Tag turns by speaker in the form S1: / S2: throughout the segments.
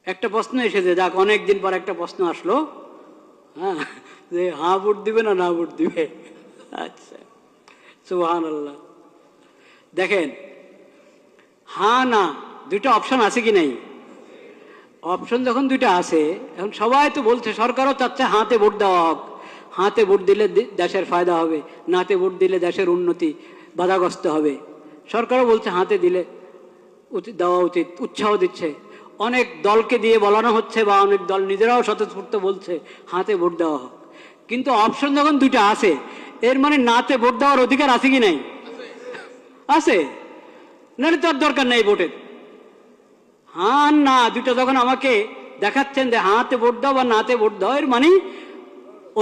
S1: একটা প্রশ্ন এসেছে, যাক অনেকদিন পর একটা প্রশ্ন আসলো, হ্যাঁ, যে হ্যাঁ ভোট দিবে না ভোট দিবে। আচ্ছা, সুবহানাল্লাহ। দেখেন, হ্যাঁ না দুইটা অপশন আছে কি নাই? অপশন যখন দুইটা আছে, এখন সবাই তো বলছে, সরকারও চাচ্ছে হাতে ভোট দেওয়া হোক, হাতে ভোট দিলে দেশের ফায়দা হবে, নাতে ভোট দিলে দেশের উন্নতি বাধাগ্রস্ত হবে। সরকারও বলছে হাতে দিলে দেওয়া উচিত, উৎসাহ দিচ্ছে। অনেক দলকে দিয়ে বলানো হচ্ছে, বা অনেক দল নিজেরাও স্বতঃস্ফূর্ত বলছে হাতে ভোট দেওয়া হোক। কিন্তু অপশন যখন দুইটা আছে, এর মানে নাতে ভোট দেওয়ার অধিকার আছে কি নাই? আছে, নাহলে তো আর দরকার নেই ভোটের। হ্যাঁ না দুইটা যখন আমাকে দেখাচ্ছেন যে হাতে ভোট দাও বা নাতে ভোট দাও, এর মানে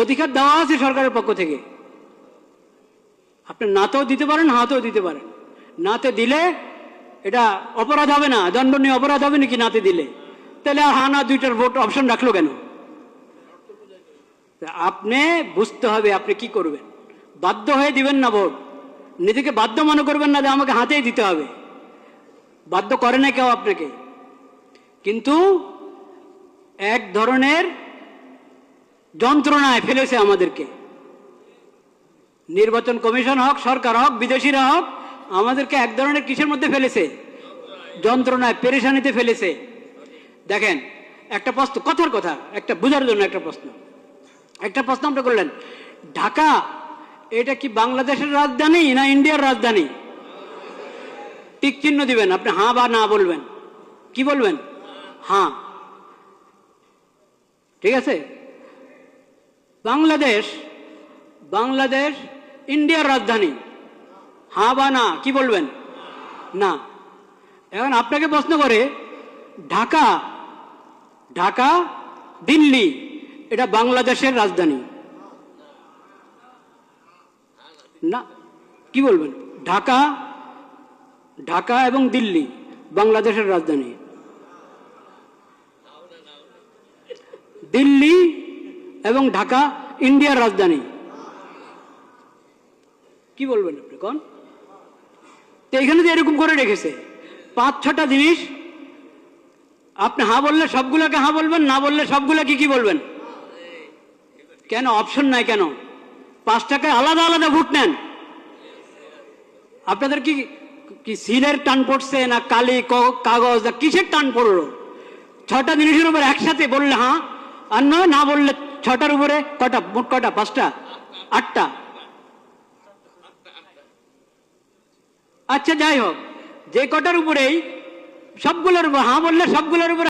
S1: অধিকার দেওয়া আছে সরকারের পক্ষ থেকে। আপনি নাতেও দিতে পারেন, হাতেও দিতে পারেন। নাতে দিলে এটা অপরাধ হবে না, দণ্ডনীয় অপরাধ হবে নাকি নাতে দিলে? তাহলে আর হ্যাঁ না দুইটার ভোট অপশন রাখলো কেন? আপনি বুঝতে হবে আপনি কি করবেন। বাধ্য হয়ে দিবেন না ভোট, নিজেকে বাধ্য মনে করবেন না যে আমাকে হাতেই দিতে হবে। বাধ্য করে না কেউ আপনাকে, কিন্তু এক ধরনের যন্ত্রণায় ফেলেছে আমাদেরকে। নির্বাচন কমিশন হোক, সরকার হোক, বিদেশিরা হোক, আমাদেরকে এক ধরনের কিসের মধ্যে ফেলেছে? যন্ত্রণায়, পেরেশানিতে ফেলেছে। দেখেন, একটা প্রশ্ন, কথার কথা, একটা বোঝার জন্য একটা প্রশ্ন আপনি করলেন, ঢাকা এটা কি বাংলাদেশের রাজধানী না ইন্ডিয়ার রাজধানী? টিক চিহ্ন দিবেন, আপনি হ্যাঁ বা না বলবেন। কি বলবেন? হ্যাঁ। ঠিক আছে, বাংলাদেশ ইন্ডিয়ার রাজধানী, হ্যাঁ বা না, কি বলবেন? না। এখন আপনাকে প্রশ্ন করে, ঢাকা দিল্লি এটা বাংলাদেশের রাজধানী না, কি বলবেন? ঢাকা এবং দিল্লি বাংলাদেশের রাজধানী, দিল্লি এবং ঢাকা ইন্ডিয়ার রাজধানী। কি বলবেন আপনি কোন? তো এখানে তো এরকম করে রেখেছে 5-6টা জিনিস। আপনি হ্যাঁ বললে সবগুলোকে হ্যাঁ বলবেন, না বললে সবগুলোকে কি বলবেন? কেন অপশন নাই? কেন 5টাকে আলাদা আলাদা ভোট নেন? আপনাদের কি সিলের টান পড়ছে না কালি কাগজ না কিসের টান পড়লো? 6টা জিনিসের উপর একসাথে বললে হ্যাঁ, আর নয় না বললে 6টার উপরে কটা, মোট কটা? 5টা, 8টা। আচ্ছা যাই হোক, যে কটার উপরেই সবগুলোর উপর হ্যাঁ বললে সবগুলোর উপরে